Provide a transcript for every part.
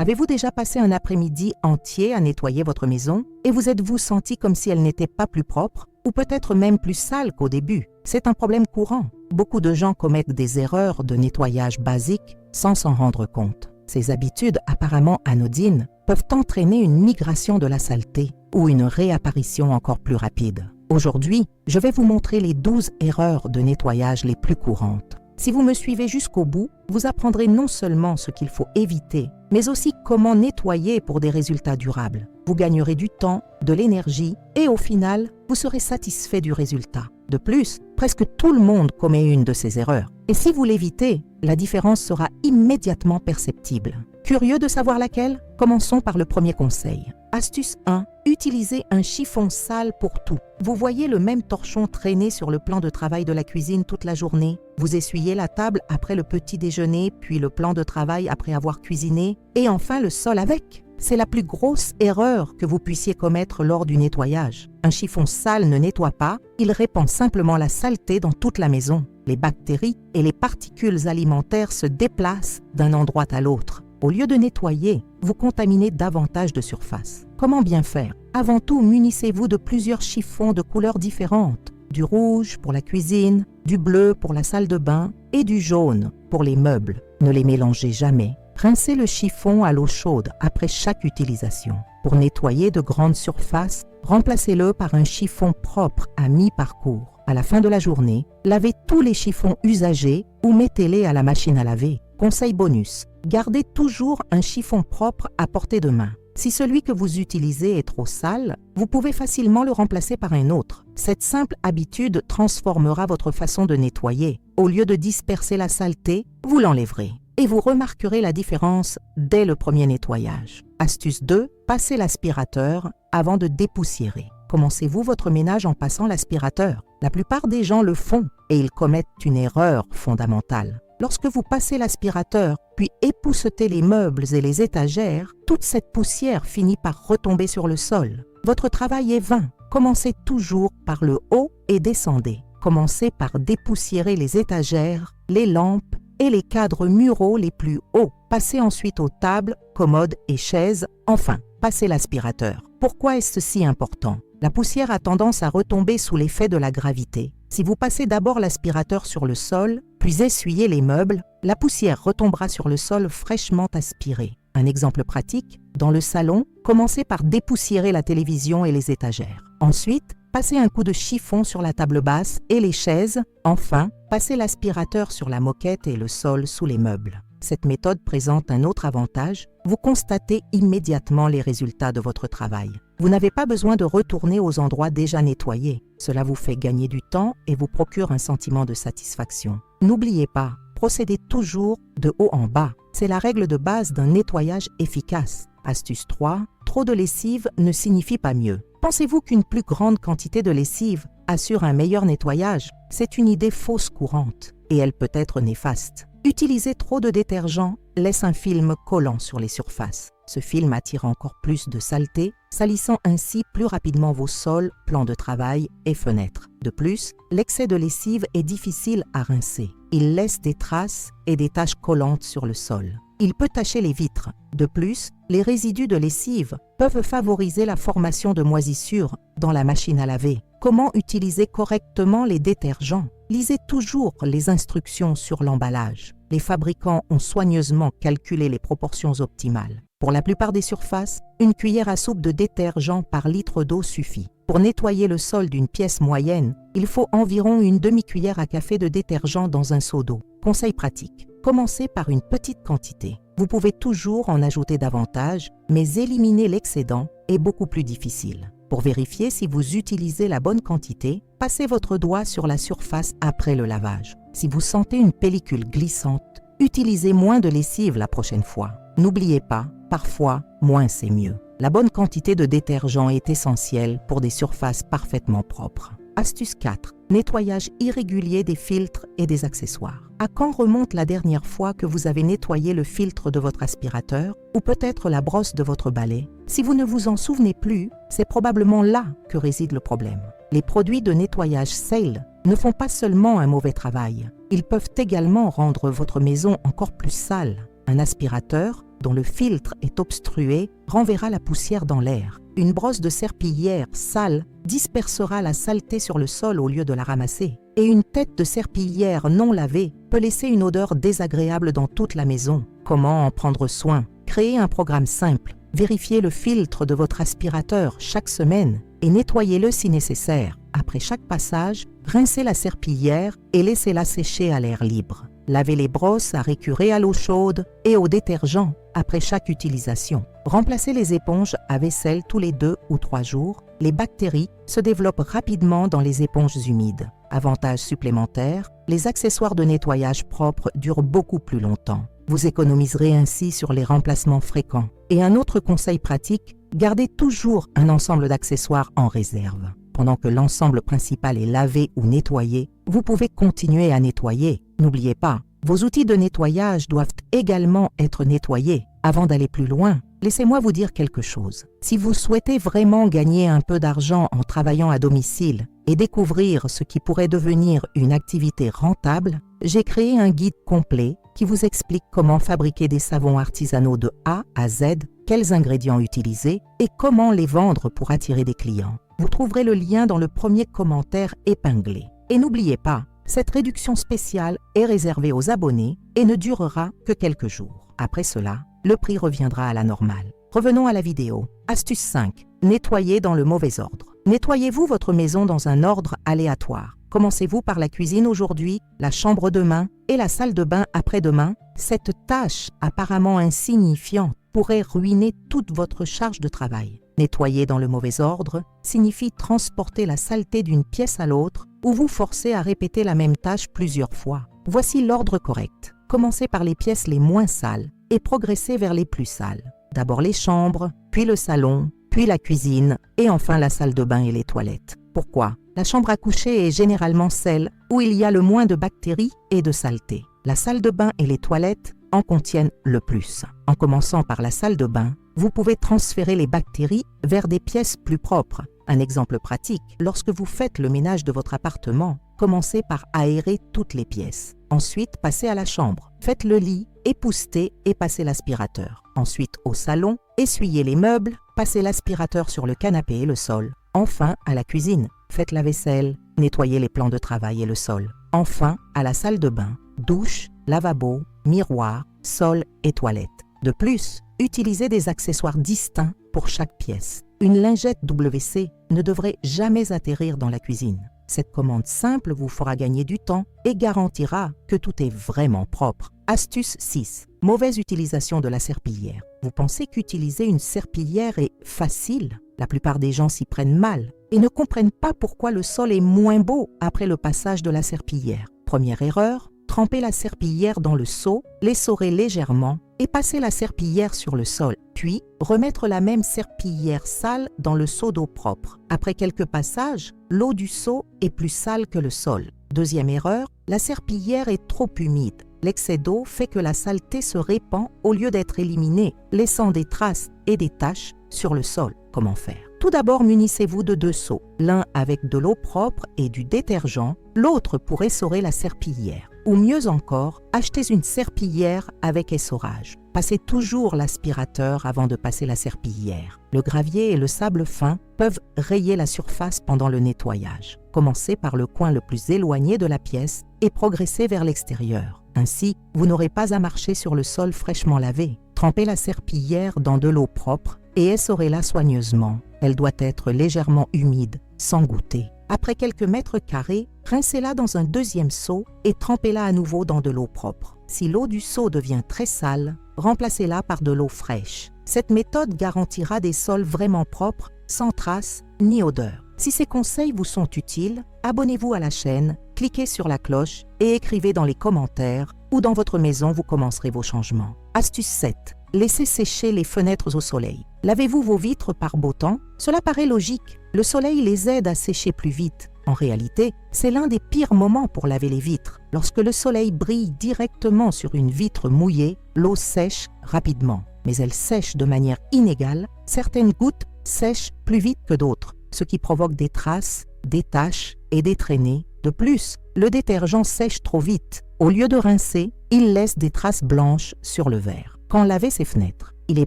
Avez-vous déjà passé un après-midi entier à nettoyer votre maison et vous êtes-vous senti comme si elle n'était pas plus propre ou peut-être même plus sale qu'au début? C'est un problème courant. Beaucoup de gens commettent des erreurs de nettoyage basiques sans s'en rendre compte. Ces habitudes apparemment anodines peuvent entraîner une migration de la saleté ou une réapparition encore plus rapide. Aujourd'hui, je vais vous montrer les 12 erreurs de nettoyage les plus courantes. Si vous me suivez jusqu'au bout, vous apprendrez non seulement ce qu'il faut éviter, mais aussi comment nettoyer pour des résultats durables. Vous gagnerez du temps, de l'énergie et au final, vous serez satisfait du résultat. De plus, presque tout le monde commet une de ces erreurs. Et si vous l'évitez, la différence sera immédiatement perceptible. Curieux de savoir laquelle? Commençons par le premier conseil. Astuce 1. Utilisez un chiffon sale pour tout. Vous voyez le même torchon traîner sur le plan de travail de la cuisine toute la journée. Vous essuyez la table après le petit déjeuner, puis le plan de travail après avoir cuisiné, et enfin le sol avec. C'est la plus grosse erreur que vous puissiez commettre lors du nettoyage. Un chiffon sale ne nettoie pas, il répand simplement la saleté dans toute la maison. Les bactéries et les particules alimentaires se déplacent d'un endroit à l'autre. Au lieu de nettoyer, vous contaminez davantage de surface. Comment bien faire? Avant tout, munissez-vous de plusieurs chiffons de couleurs différentes. Du rouge pour la cuisine, du bleu pour la salle de bain et du jaune pour les meubles. Ne les mélangez jamais. Rincez le chiffon à l'eau chaude après chaque utilisation. Pour nettoyer de grandes surfaces, remplacez-le par un chiffon propre à mi-parcours. À la fin de la journée, lavez tous les chiffons usagés ou mettez-les à la machine à laver. Conseil bonus, gardez toujours un chiffon propre à portée de main. Si celui que vous utilisez est trop sale, vous pouvez facilement le remplacer par un autre. Cette simple habitude transformera votre façon de nettoyer. Au lieu de disperser la saleté, vous l'enlèverez. Et vous remarquerez la différence dès le premier nettoyage. Astuce 2, passez l'aspirateur avant de dépoussiérer. Commencez-vous votre ménage en passant l'aspirateur? La plupart des gens le font et ils commettent une erreur fondamentale. Lorsque vous passez l'aspirateur, puis époussetez les meubles et les étagères, toute cette poussière finit par retomber sur le sol. Votre travail est vain. Commencez toujours par le haut et descendez. Commencez par dépoussiérer les étagères, les lampes et les cadres muraux les plus hauts. Passez ensuite aux tables, commodes et chaises. Enfin, passez l'aspirateur. Pourquoi est-ce si important? La poussière a tendance à retomber sous l'effet de la gravité. Si vous passez d'abord l'aspirateur sur le sol, puis essuyez les meubles, la poussière retombera sur le sol fraîchement aspiré. Un exemple pratique, dans le salon, commencez par dépoussiérer la télévision et les étagères. Ensuite, passez un coup de chiffon sur la table basse et les chaises. Enfin, passez l'aspirateur sur la moquette et le sol sous les meubles. Cette méthode présente un autre avantage, vous constatez immédiatement les résultats de votre travail. Vous n'avez pas besoin de retourner aux endroits déjà nettoyés. Cela vous fait gagner du temps et vous procure un sentiment de satisfaction. N'oubliez pas, procédez toujours de haut en bas. C'est la règle de base d'un nettoyage efficace. Astuce 3, trop de lessive ne signifie pas mieux. Pensez-vous qu'une plus grande quantité de lessive assure un meilleur nettoyage? C'est une idée fausse courante et elle peut être néfaste. Utiliser trop de détergent laisse un film collant sur les surfaces. Ce film attire encore plus de saleté, salissant ainsi plus rapidement vos sols, plans de travail et fenêtres. De plus, l'excès de lessive est difficile à rincer. Il laisse des traces et des taches collantes sur le sol. Il peut tacher les vitres. De plus, les résidus de lessive peuvent favoriser la formation de moisissures dans la machine à laver. Comment utiliser correctement les détergents? Lisez toujours les instructions sur l'emballage. Les fabricants ont soigneusement calculé les proportions optimales. Pour la plupart des surfaces, une cuillère à soupe de détergent par litre d'eau suffit. Pour nettoyer le sol d'une pièce moyenne, il faut environ une demi-cuillère à café de détergent dans un seau d'eau. Conseil pratique, commencez par une petite quantité. Vous pouvez toujours en ajouter davantage, mais éliminer l'excédent est beaucoup plus difficile. Pour vérifier si vous utilisez la bonne quantité, passez votre doigt sur la surface après le lavage. Si vous sentez une pellicule glissante, utilisez moins de lessive la prochaine fois. N'oubliez pas, parfois, moins c'est mieux. La bonne quantité de détergent est essentielle pour des surfaces parfaitement propres. Astuce 4. Nettoyage irrégulier des filtres et des accessoires. À quand remonte la dernière fois que vous avez nettoyé le filtre de votre aspirateur ou peut-être la brosse de votre balai? Si vous ne vous en souvenez plus, c'est probablement là que réside le problème. Les produits de nettoyage Sail ne font pas seulement un mauvais travail, ils peuvent également rendre votre maison encore plus sale. Un aspirateur, dont le filtre est obstrué, renverra la poussière dans l'air. Une brosse de serpillière sale dispersera la saleté sur le sol au lieu de la ramasser. Et une tête de serpillière non lavée peut laisser une odeur désagréable dans toute la maison. Comment en prendre soin? Créez un programme simple. Vérifiez le filtre de votre aspirateur chaque semaine et nettoyez-le si nécessaire. Après chaque passage, rincez la serpillière et laissez-la sécher à l'air libre. Lavez les brosses à récurer à l'eau chaude et au détergent après chaque utilisation. Remplacez les éponges à vaisselle tous les 2 ou 3 jours. Les bactéries se développent rapidement dans les éponges humides. Avantage supplémentaire, les accessoires de nettoyage propres durent beaucoup plus longtemps. Vous économiserez ainsi sur les remplacements fréquents. Et un autre conseil pratique, gardez toujours un ensemble d'accessoires en réserve. Pendant que l'ensemble principal est lavé ou nettoyé, vous pouvez continuer à nettoyer. N'oubliez pas, vos outils de nettoyage doivent également être nettoyés. Avant d'aller plus loin, laissez-moi vous dire quelque chose. Si vous souhaitez vraiment gagner un peu d'argent en travaillant à domicile et découvrir ce qui pourrait devenir une activité rentable, j'ai créé un guide complet qui vous explique comment fabriquer des savons artisanaux de A à Z, quels ingrédients utiliser et comment les vendre pour attirer des clients. Vous trouverez le lien dans le premier commentaire épinglé. Et n'oubliez pas, cette réduction spéciale est réservée aux abonnés et ne durera que quelques jours. Après cela, le prix reviendra à la normale. Revenons à la vidéo. Astuce 5. Nettoyez dans le mauvais ordre. Nettoyez-vous votre maison dans un ordre aléatoire. Commencez-vous par la cuisine aujourd'hui, la chambre demain et la salle de bain après-demain. Cette tâche apparemment insignifiante pourrait ruiner toute votre charge de travail. Nettoyer dans le mauvais ordre signifie transporter la saleté d'une pièce à l'autre ou vous forcer à répéter la même tâche plusieurs fois. Voici l'ordre correct. Commencez par les pièces les moins sales et progressez vers les plus sales. D'abord les chambres, puis le salon, puis la cuisine et enfin la salle de bain et les toilettes. Pourquoi? La chambre à coucher est généralement celle où il y a le moins de bactéries et de saleté. La salle de bain et les toilettes en contiennent le plus. En commençant par la salle de bain, vous pouvez transférer les bactéries vers des pièces plus propres. Un exemple pratique, lorsque vous faites le ménage de votre appartement, commencez par aérer toutes les pièces. Ensuite, passez à la chambre. Faites le lit, époustez et passez l'aspirateur. Ensuite, au salon, essuyez les meubles, passez l'aspirateur sur le canapé et le sol. Enfin, à la cuisine, faites la vaisselle, nettoyez les plans de travail et le sol. Enfin, à la salle de bain, douche, lavabo, miroir, sol et toilette. De plus, utilisez des accessoires distincts pour chaque pièce. Une lingette WC ne devrait jamais atterrir dans la cuisine. Cette commande simple vous fera gagner du temps et garantira que tout est vraiment propre. Astuce 6. Mauvaise utilisation de la serpillière. Vous pensez qu'utiliser une serpillière est facile? La plupart des gens s'y prennent mal et ne comprennent pas pourquoi le sol est moins beau après le passage de la serpillière. Première erreur, tremper la serpillière dans le seau, l'essorer légèrement et passer la serpillière sur le sol, puis remettre la même serpillière sale dans le seau d'eau propre. Après quelques passages, l'eau du seau est plus sale que le sol. Deuxième erreur, la serpillière est trop humide. L'excès d'eau fait que la saleté se répand au lieu d'être éliminée, laissant des traces et des taches sur le sol. Comment faire? Tout d'abord, munissez-vous de 2 seaux, l'un avec de l'eau propre et du détergent, l'autre pour essorer la serpillière. Ou mieux encore, achetez une serpillière avec essorage. Passez toujours l'aspirateur avant de passer la serpillière. Le gravier et le sable fin peuvent rayer la surface pendant le nettoyage. Commencez par le coin le plus éloigné de la pièce et progressez vers l'extérieur. Ainsi, vous n'aurez pas à marcher sur le sol fraîchement lavé. Trempez la serpillière dans de l'eau propre et essorez-la soigneusement. Elle doit être légèrement humide, sans goûter. Après quelques mètres carrés, rincez-la dans un deuxième seau et trempez-la à nouveau dans de l'eau propre. Si l'eau du seau devient très sale, remplacez-la par de l'eau fraîche. Cette méthode garantira des sols vraiment propres, sans traces ni odeur. Si ces conseils vous sont utiles, abonnez-vous à la chaîne, cliquez sur la cloche et écrivez dans les commentaires où dans votre maison vous commencerez vos changements. Astuce 7. Laissez sécher les fenêtres au soleil. Lavez-vous vos vitres par beau temps? Cela paraît logique. Le soleil les aide à sécher plus vite. En réalité, c'est l'un des pires moments pour laver les vitres. Lorsque le soleil brille directement sur une vitre mouillée, l'eau sèche rapidement. Mais elle sèche de manière inégale. Certaines gouttes sèchent plus vite que d'autres, ce qui provoque des traces, des taches et détraîné. De plus, le détergent sèche trop vite. Au lieu de rincer, il laisse des traces blanches sur le verre. Quand laver ses fenêtres, il est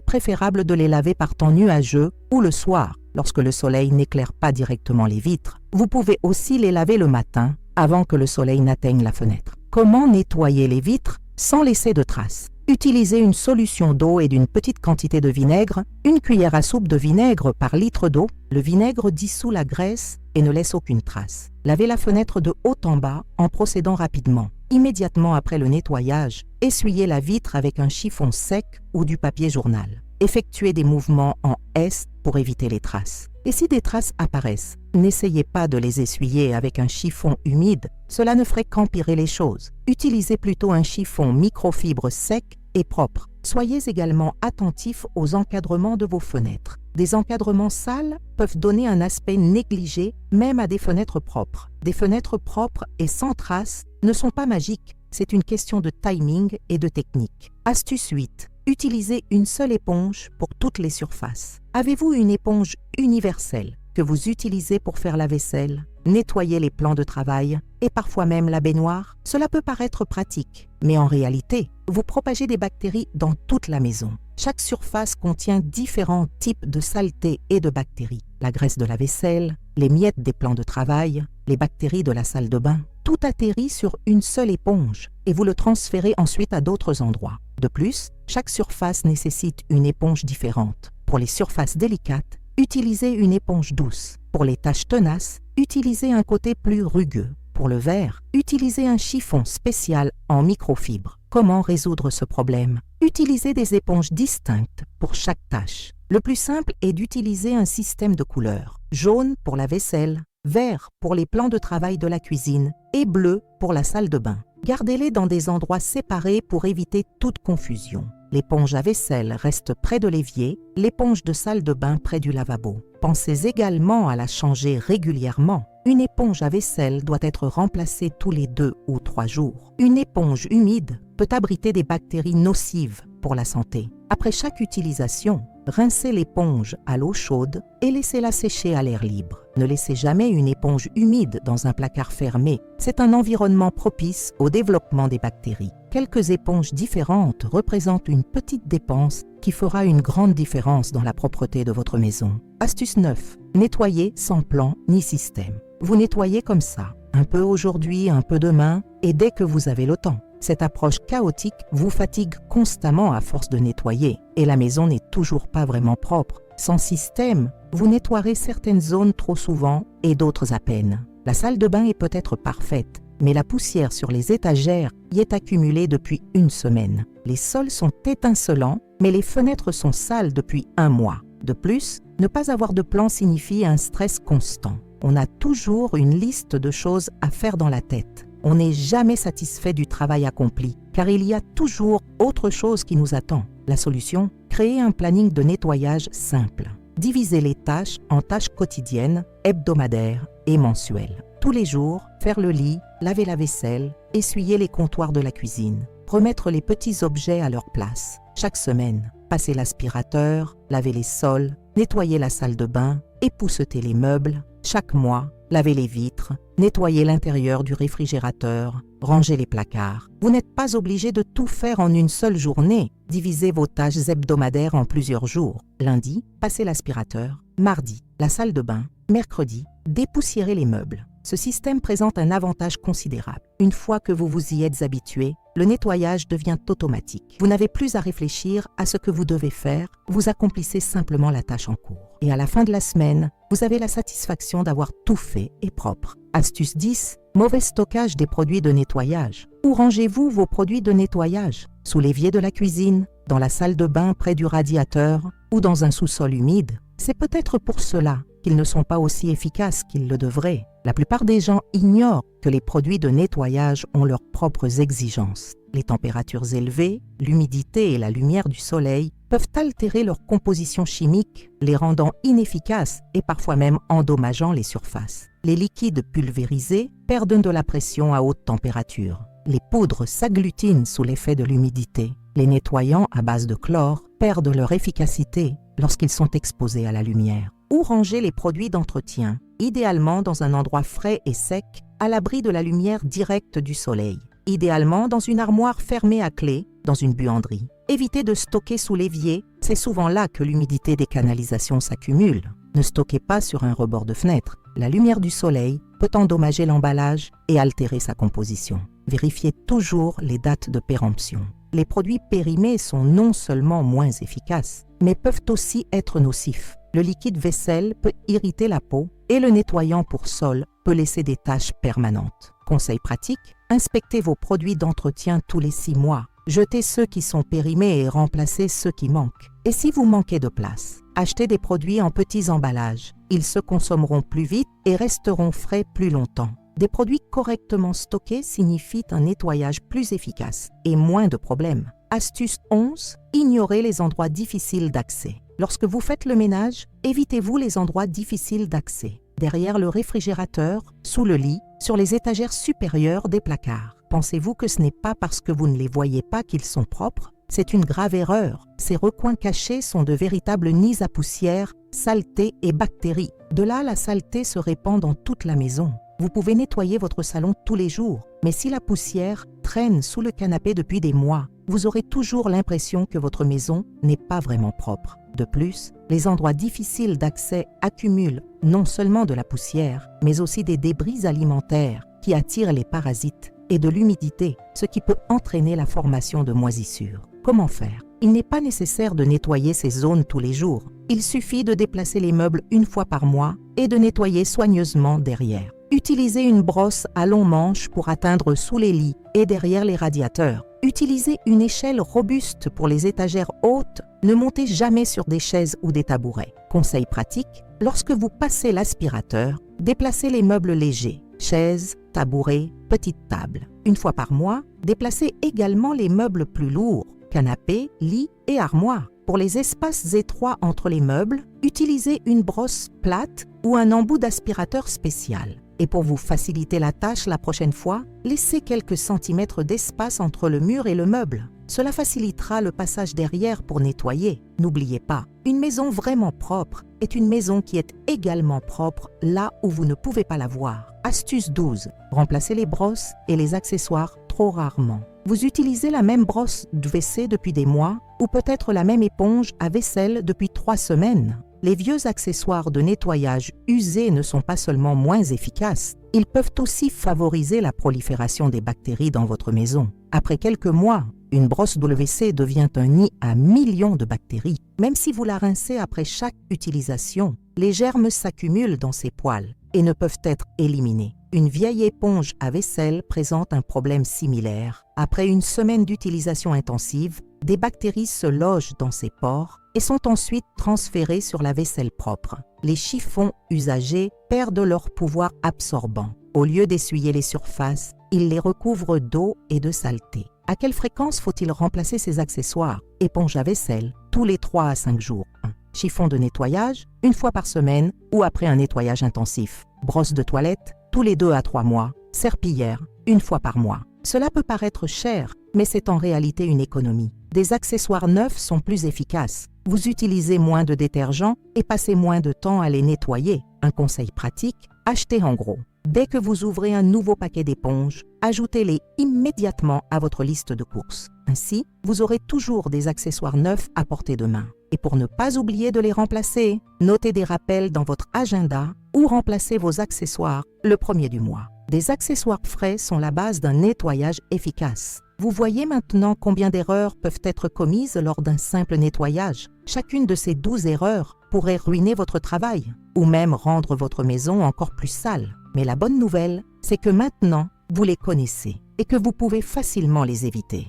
préférable de les laver par temps nuageux ou le soir, lorsque le soleil n'éclaire pas directement les vitres. Vous pouvez aussi les laver le matin, avant que le soleil n'atteigne la fenêtre. Comment nettoyer les vitres sans laisser de traces? Utilisez une solution d'eau et d'une petite quantité de vinaigre, une cuillère à soupe de vinaigre par litre d'eau. Le vinaigre dissout la graisse et ne laisse aucune trace. Lavez la fenêtre de haut en bas en procédant rapidement. Immédiatement après le nettoyage, essuyez la vitre avec un chiffon sec ou du papier journal. Effectuez des mouvements en S pour éviter les traces. Et si des traces apparaissent, n'essayez pas de les essuyer avec un chiffon humide, cela ne ferait qu'empirer les choses. Utilisez plutôt un chiffon microfibre sec et propre. Soyez également attentif aux encadrements de vos fenêtres. Des encadrements sales peuvent donner un aspect négligé même à des fenêtres propres. Des fenêtres propres et sans traces ne sont pas magiques, c'est une question de timing et de technique. Astuce 8. Utilisez une seule éponge pour toutes les surfaces. Avez-vous une éponge universelle que vous utilisez pour faire la vaisselle, nettoyer les plans de travail et parfois même la baignoire? Cela peut paraître pratique, mais en réalité, vous propagez des bactéries dans toute la maison. Chaque surface contient différents types de saletés et de bactéries. La graisse de la vaisselle, les miettes des plans de travail, les bactéries de la salle de bain. Tout atterrit sur une seule éponge et vous le transférez ensuite à d'autres endroits. De plus, chaque surface nécessite une éponge différente. Pour les surfaces délicates, utilisez une éponge douce. Pour les taches tenaces, utilisez un côté plus rugueux. Pour le verre, utilisez un chiffon spécial en microfibre. Comment résoudre ce problème? Utilisez des éponges distinctes pour chaque tâche. Le plus simple est d'utiliser un système de couleurs. Jaune pour la vaisselle, vert pour les plans de travail de la cuisine et bleu pour la salle de bain. Gardez-les dans des endroits séparés pour éviter toute confusion. L'éponge à vaisselle reste près de l'évier, l'éponge de salle de bain près du lavabo. Pensez également à la changer régulièrement. Une éponge à vaisselle doit être remplacée tous les 2 ou 3 jours. Une éponge humide peut abriter des bactéries nocives pour la santé. Après chaque utilisation, rincez l'éponge à l'eau chaude et laissez-la sécher à l'air libre. Ne laissez jamais une éponge humide dans un placard fermé. C'est un environnement propice au développement des bactéries. Quelques éponges différentes représentent une petite dépense qui fera une grande différence dans la propreté de votre maison. Astuce 9. Nettoyer sans plan ni système. Vous nettoyez comme ça, un peu aujourd'hui, un peu demain, et dès que vous avez le temps. Cette approche chaotique vous fatigue constamment à force de nettoyer, et la maison n'est toujours pas vraiment propre. Sans système, vous nettoierez certaines zones trop souvent et d'autres à peine. La salle de bain est peut-être parfaite, mais la poussière sur les étagères y est accumulée depuis une semaine. Les sols sont étincelants, mais les fenêtres sont sales depuis un mois. De plus, ne pas avoir de plan signifie un stress constant. On a toujours une liste de choses à faire dans la tête. On n'est jamais satisfait du travail accompli, car il y a toujours autre chose qui nous attend. La solution? Créer un planning de nettoyage simple. Diviser les tâches en tâches quotidiennes, hebdomadaires et mensuelles. Tous les jours, faire le lit, laver la vaisselle, essuyer les comptoirs de la cuisine, remettre les petits objets à leur place. Chaque semaine, passer l'aspirateur, laver les sols, nettoyer la salle de bain, épousseter les meubles. Chaque mois, laver les vitres, nettoyer l'intérieur du réfrigérateur, ranger les placards. Vous n'êtes pas obligé de tout faire en une seule journée. Divisez vos tâches hebdomadaires en plusieurs jours. Lundi, passez l'aspirateur. Mardi, la salle de bain. Mercredi, dépoussiérez les meubles. Ce système présente un avantage considérable. Une fois que vous vous y êtes habitué, le nettoyage devient automatique. Vous n'avez plus à réfléchir à ce que vous devez faire, vous accomplissez simplement la tâche en cours. Et à la fin de la semaine, vous avez la satisfaction d'avoir tout fait et propre. Astuce 10. Mauvais stockage des produits de nettoyage. Où rangez-vous vos produits de nettoyage? Sous l'évier de la cuisine, dans la salle de bain près du radiateur ou dans un sous-sol humide? C'est peut-être pour cela qu'ils ne sont pas aussi efficaces qu'ils le devraient. La plupart des gens ignorent que les produits de nettoyage ont leurs propres exigences. Les températures élevées, l'humidité et la lumière du soleil peuvent altérer leur composition chimique, les rendant inefficaces et parfois même endommageant les surfaces. Les liquides pulvérisés perdent de la pression à haute température. Les poudres s'agglutinent sous l'effet de l'humidité. Les nettoyants à base de chlore perdent leur efficacité lorsqu'ils sont exposés à la lumière. Où ranger les produits d'entretien? idéalement dans un endroit frais et sec, à l'abri de la lumière directe du soleil. Idéalement dans une armoire fermée à clé, dans une buanderie. Évitez de stocker sous l'évier, c'est souvent là que l'humidité des canalisations s'accumule. Ne stockez pas sur un rebord de fenêtre. La lumière du soleil peut endommager l'emballage et altérer sa composition. Vérifiez toujours les dates de péremption. Les produits périmés sont non seulement moins efficaces, mais peuvent aussi être nocifs. Le liquide vaisselle peut irriter la peau et le nettoyant pour sol peut laisser des taches permanentes. Conseil pratique, inspectez vos produits d'entretien tous les 6 mois. Jetez ceux qui sont périmés et remplacez ceux qui manquent. Et si vous manquez de place, achetez des produits en petits emballages. Ils se consommeront plus vite et resteront frais plus longtemps. Des produits correctement stockés signifient un nettoyage plus efficace et moins de problèmes. Astuce 11, ignorez les endroits difficiles d'accès. Lorsque vous faites le ménage, évitez-vous les endroits difficiles d'accès. Derrière le réfrigérateur, sous le lit, sur les étagères supérieures des placards. Pensez-vous que ce n'est pas parce que vous ne les voyez pas qu'ils sont propres? C'est une grave erreur. Ces recoins cachés sont de véritables nids à poussière, saleté et bactéries. De là, la saleté se répand dans toute la maison. Vous pouvez nettoyer votre salon tous les jours, mais si la poussière traîne sous le canapé depuis des mois, vous aurez toujours l'impression que votre maison n'est pas vraiment propre. De plus, les endroits difficiles d'accès accumulent non seulement de la poussière, mais aussi des débris alimentaires qui attirent les parasites et de l'humidité, ce qui peut entraîner la formation de moisissures. Comment faire? Il n'est pas nécessaire de nettoyer ces zones tous les jours. Il suffit de déplacer les meubles une fois par mois et de nettoyer soigneusement derrière. Utilisez une brosse à long manche pour atteindre sous les lits et derrière les radiateurs. Utilisez une échelle robuste pour les étagères hautes. Ne montez jamais sur des chaises ou des tabourets. Conseil pratique, lorsque vous passez l'aspirateur, déplacez les meubles légers, chaises, tabourets, petites tables. Une fois par mois, déplacez également les meubles plus lourds, canapés, lits et armoires. Pour les espaces étroits entre les meubles, utilisez une brosse plate ou un embout d'aspirateur spécial. Et pour vous faciliter la tâche la prochaine fois, laissez quelques centimètres d'espace entre le mur et le meuble. Cela facilitera le passage derrière pour nettoyer. N'oubliez pas, une maison vraiment propre est une maison qui est également propre là où vous ne pouvez pas la voir. Astuce 12. Remplacez les brosses et les accessoires trop rarement. Vous utilisez la même brosse de WC depuis des mois ou peut-être la même éponge à vaisselle depuis 3 semaines. Les vieux accessoires de nettoyage usés ne sont pas seulement moins efficaces, ils peuvent aussi favoriser la prolifération des bactéries dans votre maison. Après quelques mois, une brosse WC devient un nid à millions de bactéries. Même si vous la rincez après chaque utilisation, les germes s'accumulent dans ces poils et ne peuvent être éliminés. Une vieille éponge à vaisselle présente un problème similaire. Après une semaine d'utilisation intensive, des bactéries se logent dans ces pores et sont ensuite transférées sur la vaisselle propre. Les chiffons usagés perdent leur pouvoir absorbant. Au lieu d'essuyer les surfaces, ils les recouvrent d'eau et de saleté. À quelle fréquence faut-il remplacer ces accessoires? Éponge à vaisselle, tous les 3 à 5 jours. Chiffon de nettoyage, une fois par semaine ou après un nettoyage intensif. Brosse de toilette, tous les 2 à 3 mois. Serpillière, une fois par mois. Cela peut paraître cher, mais c'est en réalité une économie. Des accessoires neufs sont plus efficaces. Vous utilisez moins de détergent et passez moins de temps à les nettoyer. Un conseil pratique, achetez en gros. Dès que vous ouvrez un nouveau paquet d'éponges, ajoutez-les immédiatement à votre liste de courses. Ainsi, vous aurez toujours des accessoires neufs à portée de main. Et pour ne pas oublier de les remplacer, notez des rappels dans votre agenda ou remplacez vos accessoires le 1er du mois. Des accessoires frais sont la base d'un nettoyage efficace. Vous voyez maintenant combien d'erreurs peuvent être commises lors d'un simple nettoyage. Chacune de ces 12 erreurs pourrait ruiner votre travail ou même rendre votre maison encore plus sale. Mais la bonne nouvelle, c'est que maintenant, vous les connaissez et que vous pouvez facilement les éviter.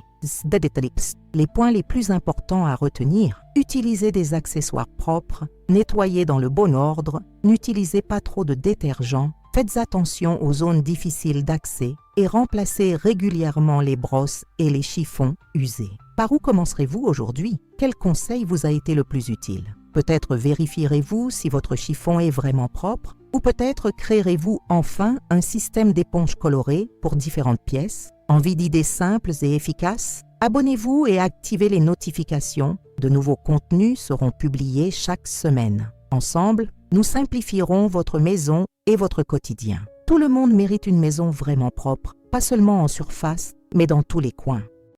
Les points les plus importants à retenir: utilisez des accessoires propres, nettoyez dans le bon ordre, n'utilisez pas trop de détergent, faites attention aux zones difficiles d'accès et remplacez régulièrement les brosses et les chiffons usés. Par où commencerez-vous aujourd'hui? Quel conseil vous a été le plus utile? Peut-être vérifierez-vous si votre chiffon est vraiment propre ou peut-être créerez-vous enfin un système d'éponges colorées pour différentes pièces. Envie d'idées simples et efficaces? Abonnez-vous et activez les notifications. De nouveaux contenus seront publiés chaque semaine. Ensemble, nous simplifierons votre maison et votre quotidien. Tout le monde mérite une maison vraiment propre, pas seulement en surface, mais dans tous les coins.